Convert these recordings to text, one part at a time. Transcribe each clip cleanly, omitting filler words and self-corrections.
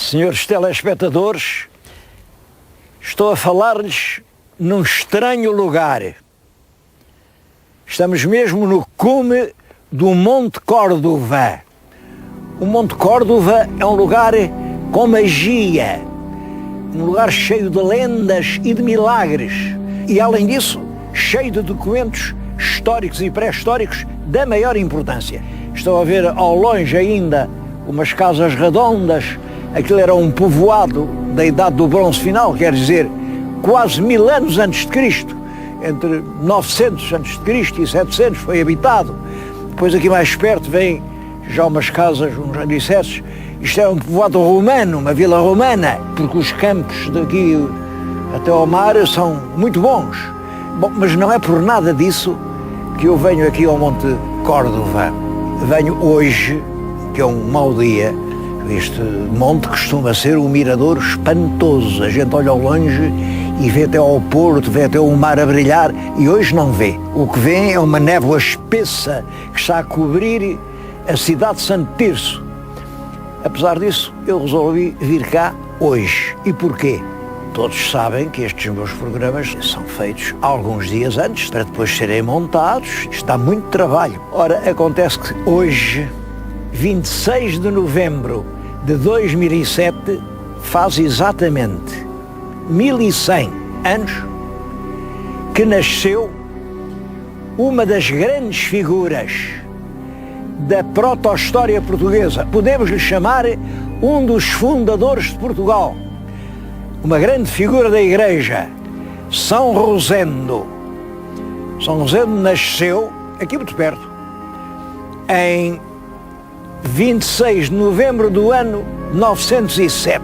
Senhores telespectadores, estou a falar-lhes num estranho lugar. Estamos mesmo no cume do Monte Córdoba. O Monte Córdoba é um lugar com magia, um lugar cheio de lendas e de milagres. E, além disso, cheio de documentos históricos e pré-históricos da maior importância. Estou a ver ao longe ainda umas casas redondas. Aquilo era um povoado da Idade do Bronze Final, quer dizer, quase 1000 anos antes de Cristo. Entre 900 antes de Cristo e 700 foi habitado. Depois aqui mais perto vêm já umas casas, uns alicerces. Isto é um povoado romano, uma vila romana, porque os campos daqui até ao mar são muito bons. Bom, mas não é por nada disso que eu venho aqui ao Monte Córdoba. Venho hoje, que é um mau dia. Este monte costuma ser um mirador espantoso. A gente olha ao longe e vê até ao porto, vê até o mar a brilhar, e hoje não vê. O que vê é uma névoa espessa que está a cobrir a cidade de Santo Tirso. Apesar disso, eu resolvi vir cá hoje. E porquê? Todos sabem que estes meus programas são feitos alguns dias antes, para depois serem montados. Está muito trabalho. Ora, acontece que hoje, 26 de novembro de 2007, faz exatamente 1100 anos que nasceu uma das grandes figuras da proto-história portuguesa. Podemos lhe chamar um dos fundadores de Portugal. Uma grande figura da Igreja, São Rosendo. São Rosendo nasceu aqui muito perto, em 26 de novembro do ano 907.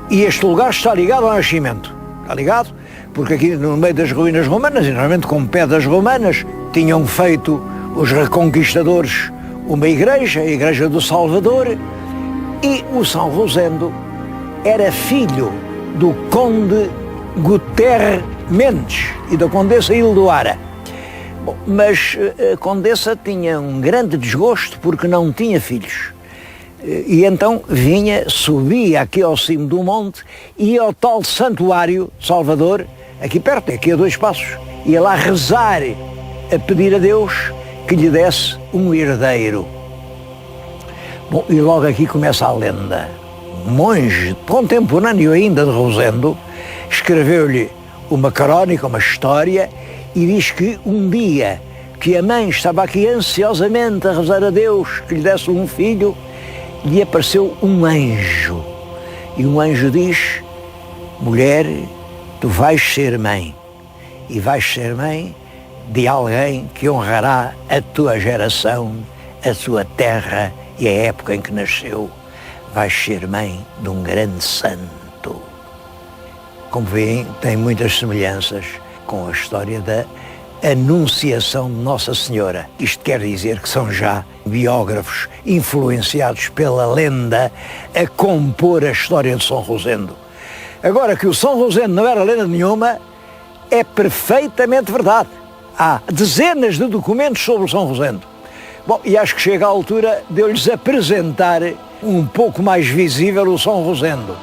E este lugar está ligado ao nascimento. Está ligado? Porque aqui no meio das ruínas romanas, e normalmente com pedras romanas, tinham feito os reconquistadores uma igreja, a Igreja do Salvador, e o São Rosendo era filho do conde Guterres Mendes e da condessa Ildoara. Bom, mas a condessa tinha um grande desgosto porque não tinha filhos. E então subia aqui ao cimo do monte e ia ao tal santuário de Salvador, aqui perto, aqui a 2 passos, ia lá rezar, a pedir a Deus que lhe desse um herdeiro. Bom, e logo aqui começa a lenda. Um monge contemporâneo ainda de Rosendo escreveu-lhe uma crónica, uma história, e diz que um dia que a mãe estava aqui ansiosamente a rezar a Deus que lhe desse um filho, lhe apareceu um anjo. E o anjo diz: mulher, tu vais ser mãe, e vais ser mãe de alguém que honrará a tua geração, a tua terra e a época em que nasceu. Vais ser mãe de um grande santo. Como veem, tem muitas semelhanças com a história da Anunciação de Nossa Senhora. Isto quer dizer que são já biógrafos influenciados pela lenda a compor a história de São Rosendo. Agora, que o São Rosendo não era lenda nenhuma, é perfeitamente verdade. Há dezenas de documentos sobre o São Rosendo. Bom, e acho que chega a altura de eu lhes apresentar um pouco mais visível o São Rosendo.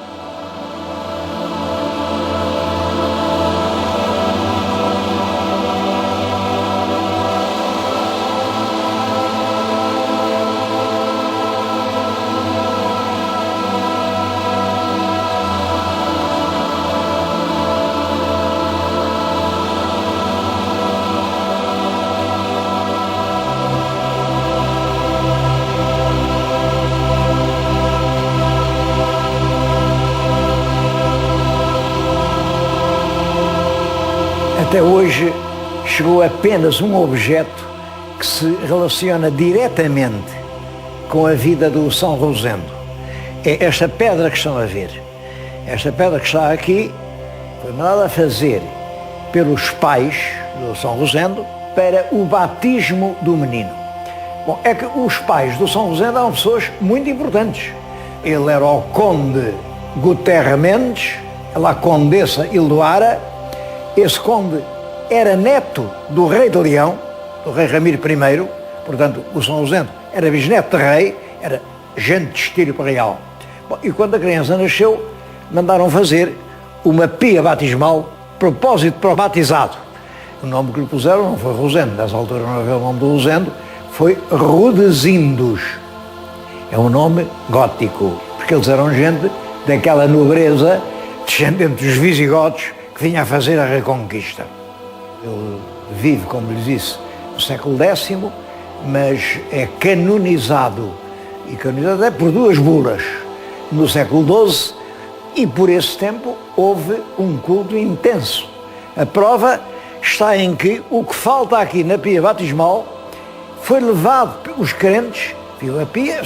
Até hoje chegou apenas um objeto que se relaciona diretamente com a vida do São Rosendo. É esta pedra que estão a ver. Esta pedra que está aqui foi mandada a fazer pelos pais do São Rosendo para o batismo do menino. Bom, é que os pais do São Rosendo eram pessoas muito importantes. Ele era o conde Guterres Mendes, ela a condessa Ildoara. Esse conde era neto do rei de Leão, do rei Ramiro I, portanto o São Rosendo era bisneto de rei, era gente de estirpe real. Bom, e quando a criança nasceu, mandaram fazer uma pia batismal, propósito para o batizado. O nome que lhe puseram não foi Rosendo, nessa altura não havia o nome do Rosendo, foi Rudezindos. É um nome gótico, porque eles eram gente daquela nobreza descendente dos visigodos que vinha a fazer a Reconquista. Ele vive, como lhes disse, no século X, mas é canonizado, e canonizado é por duas bulas, no século XII, e por esse tempo houve um culto intenso. A prova está em que o que falta aqui na pia batismal foi levado pelos crentes, viu a pia,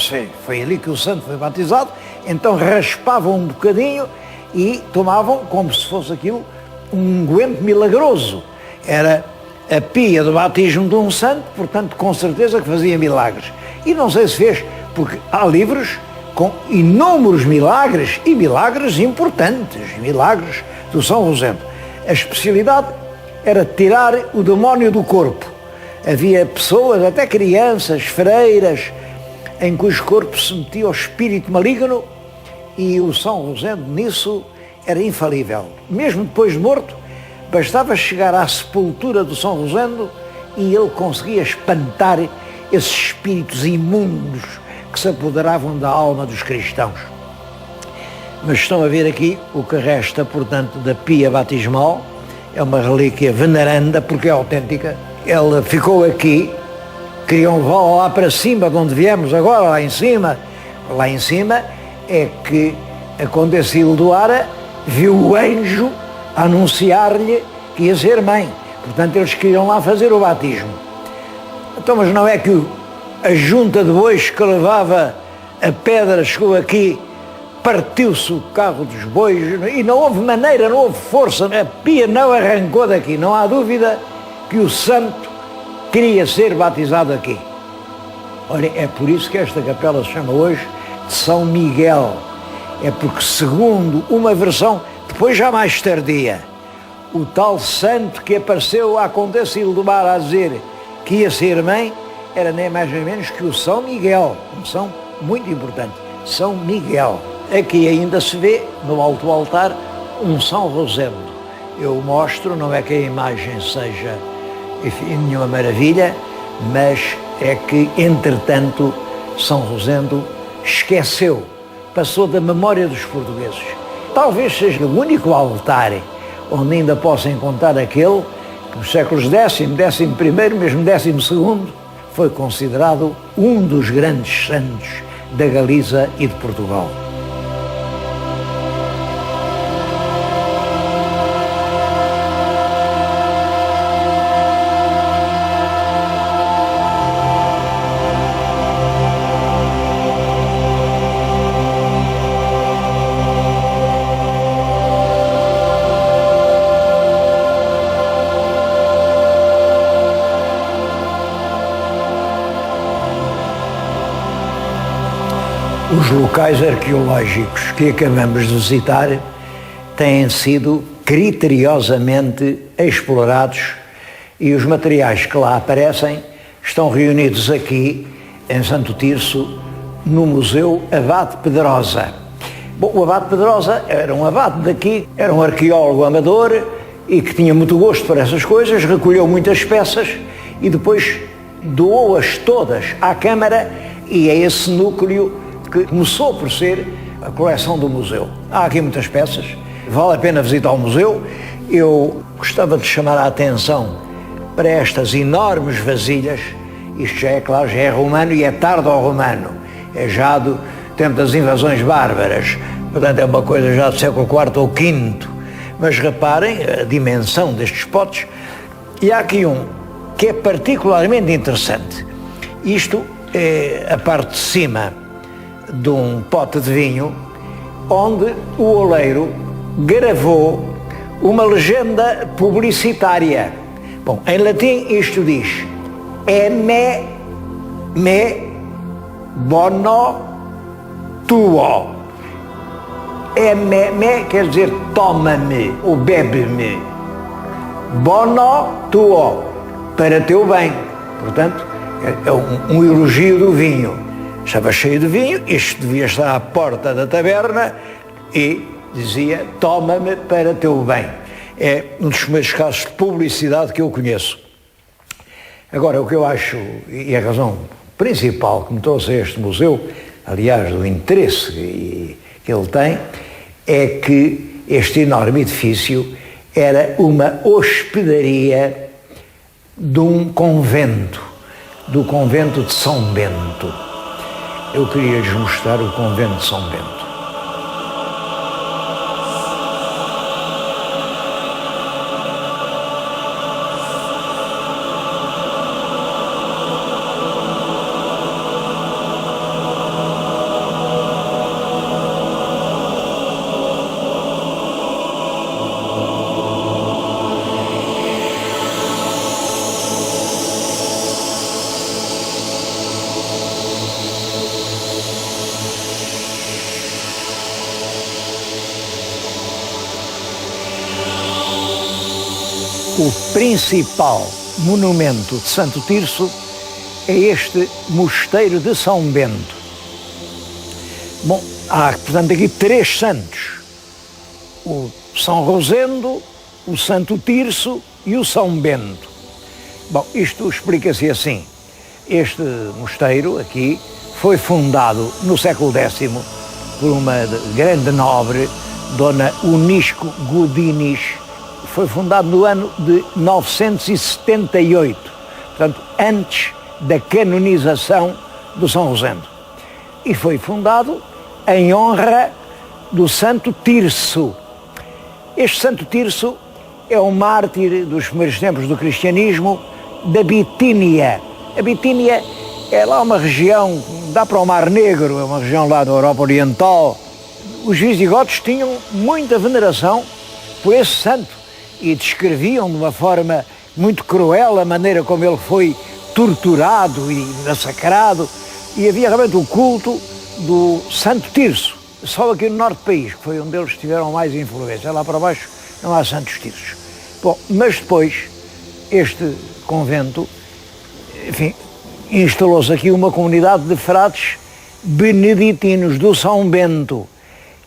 foi ali que o santo foi batizado, então raspavam um bocadinho e tomavam como se fosse aquilo um unguento milagroso. Era a pia do batismo de um santo, portanto, com certeza que fazia milagres. E não sei se fez, porque há livros com inúmeros milagres, e milagres importantes, milagres do São Rosendo. A especialidade era tirar o demónio do corpo. Havia pessoas, até crianças, freiras, em cujo corpo se metia o espírito maligno, e o São Rosendo nisso era infalível. Mesmo depois de morto, bastava chegar à sepultura do São Rosendo e ele conseguia espantar esses espíritos imundos que se apoderavam da alma dos cristãos. Mas estão a ver aqui o que resta, portanto, da pia batismal. É uma relíquia veneranda, porque é autêntica. Ela ficou aqui, queriam levá-la lá para cima, de onde viemos agora, lá em cima. Lá em cima é que a Condessa Ildoara viu o anjo anunciar-lhe que ia ser mãe. Portanto, eles queriam lá fazer o batismo. Então, mas não é que a junta de bois que levava a pedra chegou aqui, partiu-se o carro dos bois e não houve maneira, não houve força, a pia não arrancou daqui. Não há dúvida que o santo queria ser batizado aqui. Olha, é por isso que esta capela se chama hoje de São Miguel. É porque, segundo uma versão, depois já mais tardia, o tal santo que apareceu à Condessa Ildoara a dizer que ia ser mãe, era nem mais nem menos que o São Miguel, uma são muito importante, São Miguel. Aqui ainda se vê, no alto altar, um São Rosendo. Eu mostro, não é que a imagem seja, enfim, nenhuma maravilha, mas é que, entretanto, São Rosendo esqueceu, passou da memória dos portugueses. Talvez seja o único altar onde ainda possa encontrar aquele que nos séculos X, XI, mesmo XII, foi considerado um dos grandes santos da Galiza e de Portugal. Os locais arqueológicos que acabamos de visitar têm sido criteriosamente explorados e os materiais que lá aparecem estão reunidos aqui em Santo Tirso, no Museu Abade Pedrosa. Bom, o Abade Pedrosa era um abade daqui, era um arqueólogo amador e que tinha muito gosto por essas coisas, recolheu muitas peças e depois doou-as todas à Câmara, e é esse núcleo que começou por ser a coleção do museu. Há aqui muitas peças, vale a pena visitar o museu. Eu gostava de chamar a atenção para estas enormes vasilhas. Isto já é, claro, já é romano e é tardo-romano. É já do tempo das invasões bárbaras, portanto é uma coisa já do século IV ou V. Mas reparem a dimensão destes potes. E há aqui um que é particularmente interessante. Isto é a parte de cima de um pote de vinho, onde o oleiro gravou uma legenda publicitária. Bom, em latim isto diz: eme me bono tuo. Eme quer dizer toma-me ou bebe-me. Bono tuo, para teu bem. Portanto, é um elogio do vinho. Estava cheio de vinho, isto devia estar à porta da taberna e dizia: toma-me para teu bem. É um dos primeiros casos de publicidade que eu conheço. Agora, o que eu acho, e a razão principal que me trouxe a este museu, aliás, do interesse que ele tem, é que este enorme edifício era uma hospedaria de um convento, do convento de São Bento. Eu queria-lhes mostrar o convento de São Bento. O principal monumento de Santo Tirso é este mosteiro de São Bento. Bom, há, portanto, aqui 3 santos: o São Rosendo, o Santo Tirso e o São Bento. Bom, isto explica-se assim. Este mosteiro aqui foi fundado no século X por uma grande nobre, Dona Unisco Godinis. Foi fundado no ano de 978, portanto, antes da canonização do São Rosendo. E foi fundado em honra do Santo Tirso. Este Santo Tirso é um mártir dos primeiros tempos do cristianismo da Bitínia. A Bitínia é lá uma região, dá para o Mar Negro, é uma região lá da Europa Oriental. Os visigodos tinham muita veneração por esse santo e descreviam de uma forma muito cruel a maneira como ele foi torturado e massacrado, e havia realmente o culto do Santo Tirso. Só aqui no norte do país, que foi onde eles tiveram mais influência. Lá para baixo não há Santos Tirsos. Bom, mas depois este convento, enfim, instalou-se aqui uma comunidade de frades beneditinos do São Bento,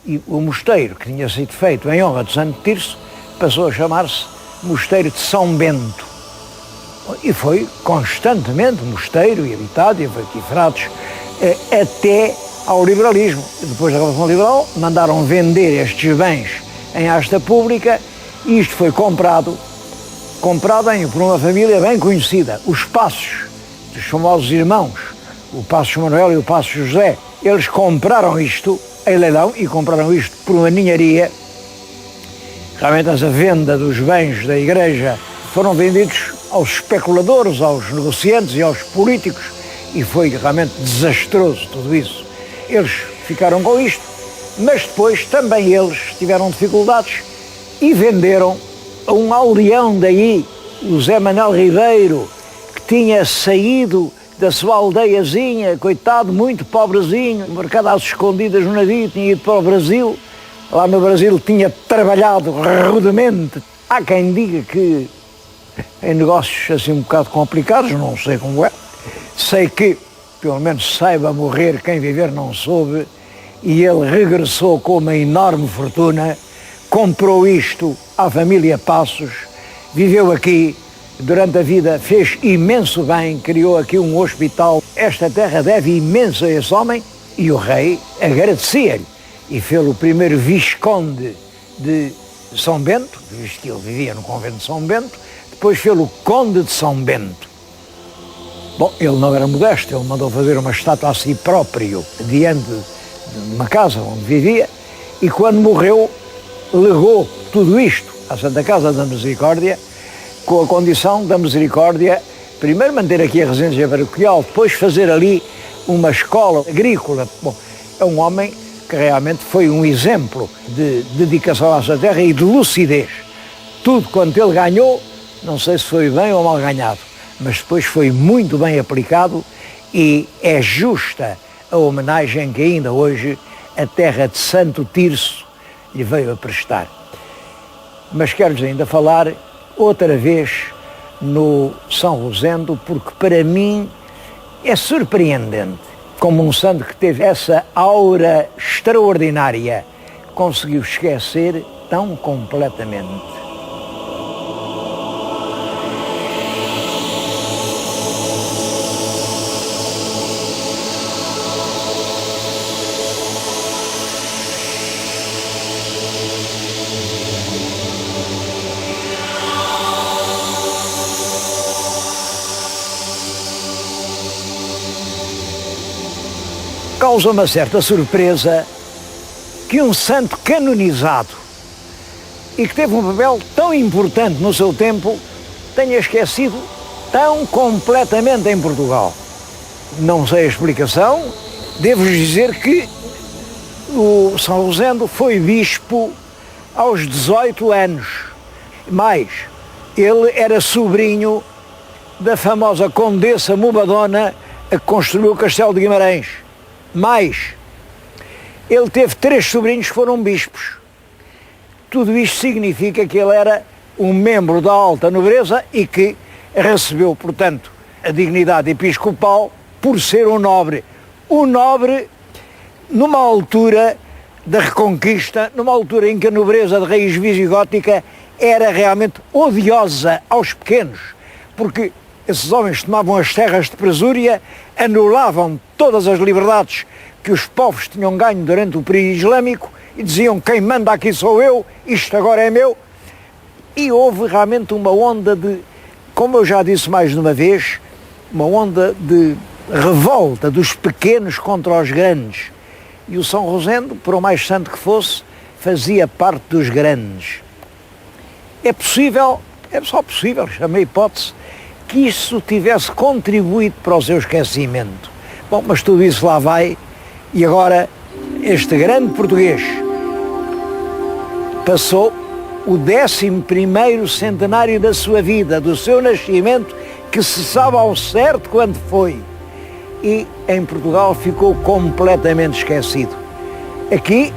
e o mosteiro, que tinha sido feito em honra de Santo Tirso, passou a chamar-se Mosteiro de São Bento. E foi constantemente mosteiro e habitado, e foi aqui frades, até ao liberalismo. E depois da Revolução Liberal, mandaram vender estes bens em asta pública, e isto foi comprado por uma família bem conhecida, os Passos, dos famosos irmãos, o Passos Manuel e o Passos José. Eles compraram isto em leilão, e compraram isto por uma ninharia. Realmente essa venda dos bens da igreja foram vendidos aos especuladores, aos negociantes e aos políticos, e foi realmente desastroso tudo isso. Eles ficaram com isto, mas depois também eles tiveram dificuldades e venderam a um aldeão daí, o Zé Manuel Ribeiro, que tinha saído da sua aldeiazinha, coitado, muito pobrezinho, marcado às escondidas no navio, tinha ido para o Brasil. Lá no Brasil tinha trabalhado rudemente. Há quem diga que em negócios assim um bocado complicados, não sei como é. Sei que, pelo menos saiba morrer quem viver não soube, e ele regressou com uma enorme fortuna, comprou isto à família Passos, viveu aqui durante a vida, fez imenso bem, criou aqui um hospital. Esta terra deve imenso a esse homem, e o rei agradecia-lhe. E fez o primeiro Visconde de São Bento, visto que ele vivia no convento de São Bento, depois fez o Conde de São Bento. Bom, ele não era modesto, ele mandou fazer uma estátua a si próprio diante de uma casa onde vivia, e quando morreu legou tudo isto à Santa Casa da Misericórdia, com a condição da Misericórdia primeiro manter aqui a residência paroquial, depois fazer ali uma escola agrícola. Bom, é um homem que realmente foi um exemplo de dedicação à sua terra e de lucidez. Tudo quanto ele ganhou, não sei se foi bem ou mal ganhado, mas depois foi muito bem aplicado, e é justa a homenagem que ainda hoje a terra de Santo Tirso lhe veio a prestar. Mas quero-lhes ainda falar outra vez no São Rosendo, porque para mim é surpreendente como um santo que teve essa aura extraordinária, conseguiu esquecer tão completamente. Causa uma certa surpresa que um santo canonizado e que teve um papel tão importante no seu tempo tenha esquecido tão completamente em Portugal. Não sei a explicação, devo dizer que o São Rosendo foi bispo aos 18 anos, mais ele era sobrinho da famosa Condessa Mubadona, a que construiu o Castelo de Guimarães. Mas ele teve 3 sobrinhos que foram bispos. Tudo isto significa que ele era um membro da alta nobreza e que recebeu, portanto, a dignidade episcopal por ser um nobre. Um nobre numa altura da Reconquista, numa altura em que a nobreza de raiz visigótica era realmente odiosa aos pequenos, porque esses homens tomavam as terras de presúria, anulavam todas as liberdades que os povos tinham ganho durante o período islâmico e diziam: quem manda aqui sou eu, isto agora é meu. E houve realmente uma onda de, como eu já disse mais de uma vez, uma onda de revolta dos pequenos contra os grandes. E o São Rosendo, por mais santo que fosse, fazia parte dos grandes. É possível, é só possível, chamei hipótese, que isso tivesse contribuído para o seu esquecimento. Bom, mas tudo isso lá vai, e agora este grande português passou o 11º centenário da sua vida, do seu nascimento, que se sabe ao certo quando foi, e em Portugal ficou completamente esquecido. Aqui,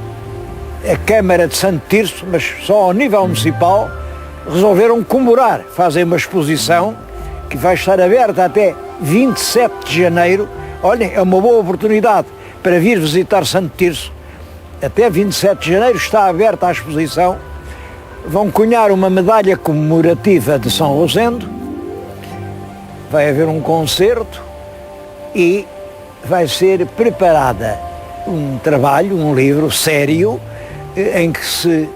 a Câmara de Santo Tirso, mas só ao nível municipal, resolveram comemorar, fazem uma exposição que vai estar aberta até 27 de janeiro. Olhem, é uma boa oportunidade para vir visitar Santo Tirso. Até 27 de janeiro está aberta a exposição. Vão cunhar uma medalha comemorativa de São Rosendo, vai haver um concerto e vai ser preparada um trabalho, um livro sério, em que se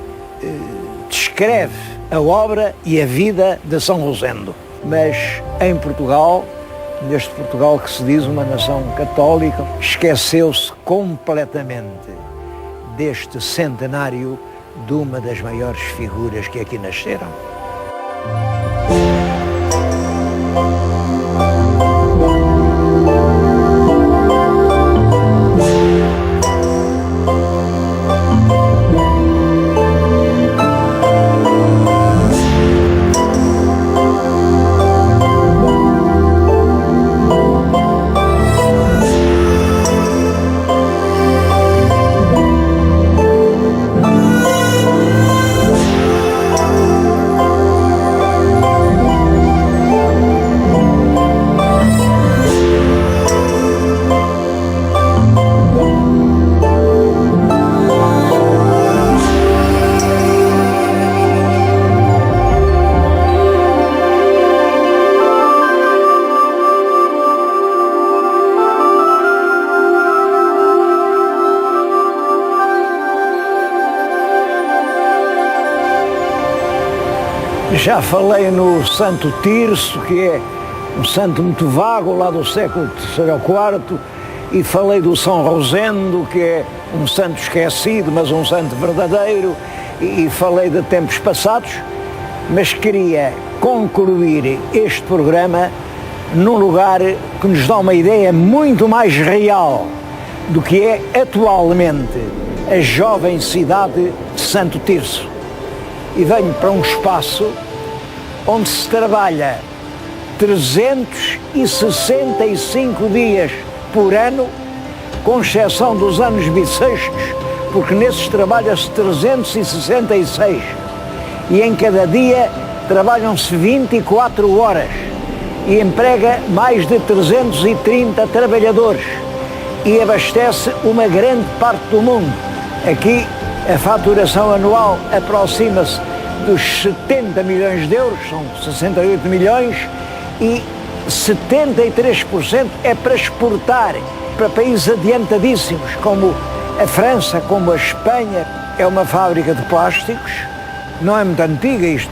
descreve a obra e a vida de São Rosendo. Mas em Portugal, neste Portugal que se diz uma nação católica, esqueceu-se completamente deste centenário de uma das maiores figuras que aqui nasceram. Já falei no Santo Tirso, que é um santo muito vago, lá do século III ou IV, e falei do São Rosendo, que é um santo esquecido, mas um santo verdadeiro, e falei de tempos passados, mas queria concluir este programa num lugar que nos dá uma ideia muito mais real do que é atualmente a jovem cidade de Santo Tirso. E venho para um espaço onde se trabalha 365 dias por ano, com exceção dos anos bissextos, porque nesses trabalha-se 366 e em cada dia trabalham-se 24 horas e emprega mais de 330 trabalhadores. e abastece uma grande parte do mundo. Aqui a faturação anual aproxima-se dos 70 milhões de euros, são 68 milhões, e 73% é para exportar para países adiantadíssimos, como a França, como a Espanha. É uma fábrica de plásticos, não é muito antiga, isto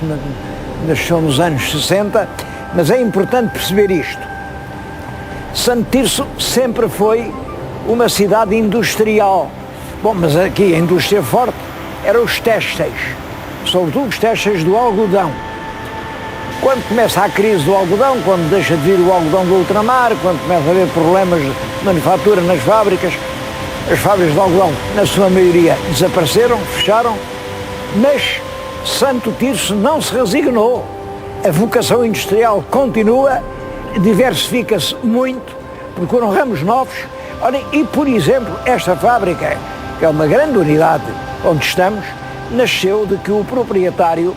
nasceu nos anos 60, mas é importante perceber isto. Santo Tirso sempre foi uma cidade industrial. Bom, mas aqui a indústria forte eram os têxteis, sobretudo os têxteis do algodão. Quando começa a crise do algodão, quando deixa de vir o algodão do ultramar, quando começa a haver problemas de manufatura nas fábricas, as fábricas de algodão, na sua maioria, desapareceram, fecharam, mas Santo Tirso não se resignou. A vocação industrial continua, diversifica-se muito, procuram ramos novos. Olhem, e por exemplo, esta fábrica, que é uma grande unidade onde estamos, nasceu de que o proprietário,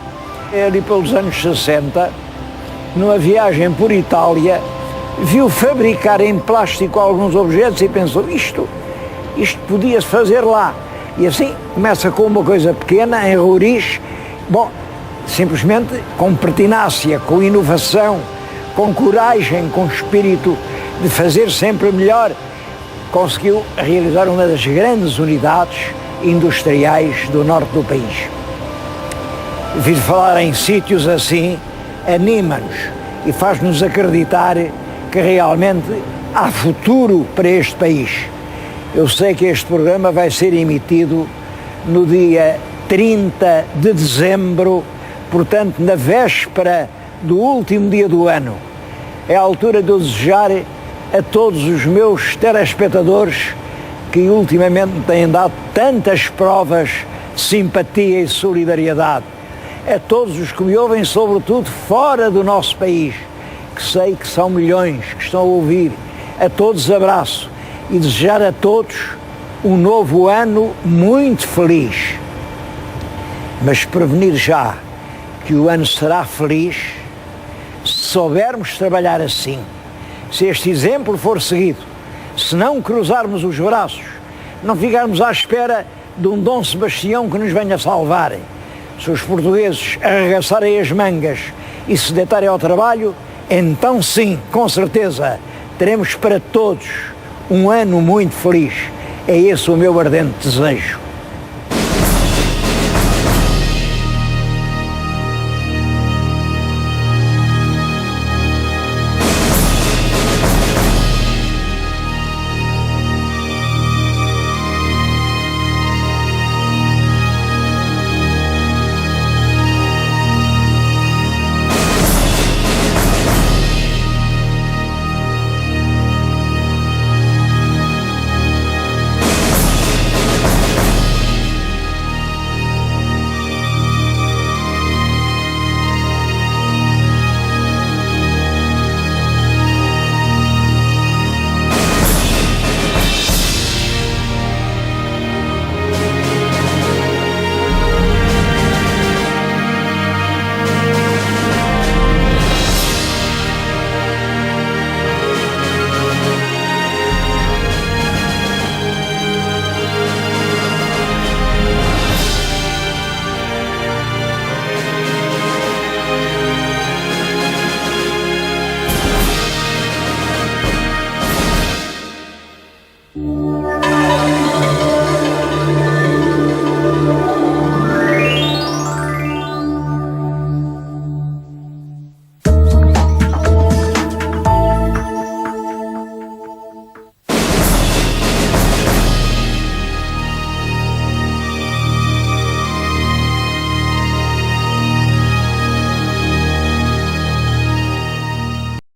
ali pelos anos 60, numa viagem por Itália, viu fabricar em plástico alguns objetos e pensou, isto podia-se fazer lá. E assim começa com uma coisa pequena, em Roriz, bom, simplesmente com pertinácia, com inovação, com coragem, com espírito de fazer sempre melhor, conseguiu realizar uma das grandes unidades industriais do norte do país. Vir falar em sítios assim anima-nos e faz-nos acreditar que realmente há futuro para este país. Eu sei que este programa vai ser emitido no dia 30 de dezembro, portanto, na véspera do último dia do ano. É a altura de eu desejar a todos os meus telespectadores que ultimamente me têm dado tantas provas de simpatia e solidariedade, a todos os que me ouvem, sobretudo fora do nosso país, que sei que são milhões que estão a ouvir, a todos abraço e desejar a todos um novo ano muito feliz. Mas prevenir já que o ano será feliz se soubermos trabalhar assim, se este exemplo for seguido, se não cruzarmos os braços, não ficarmos à espera de um Dom Sebastião que nos venha salvar. Se os portugueses arregaçarem as mangas e se deitarem ao trabalho, então sim, com certeza, teremos para todos um ano muito feliz. É esse o meu ardente desejo.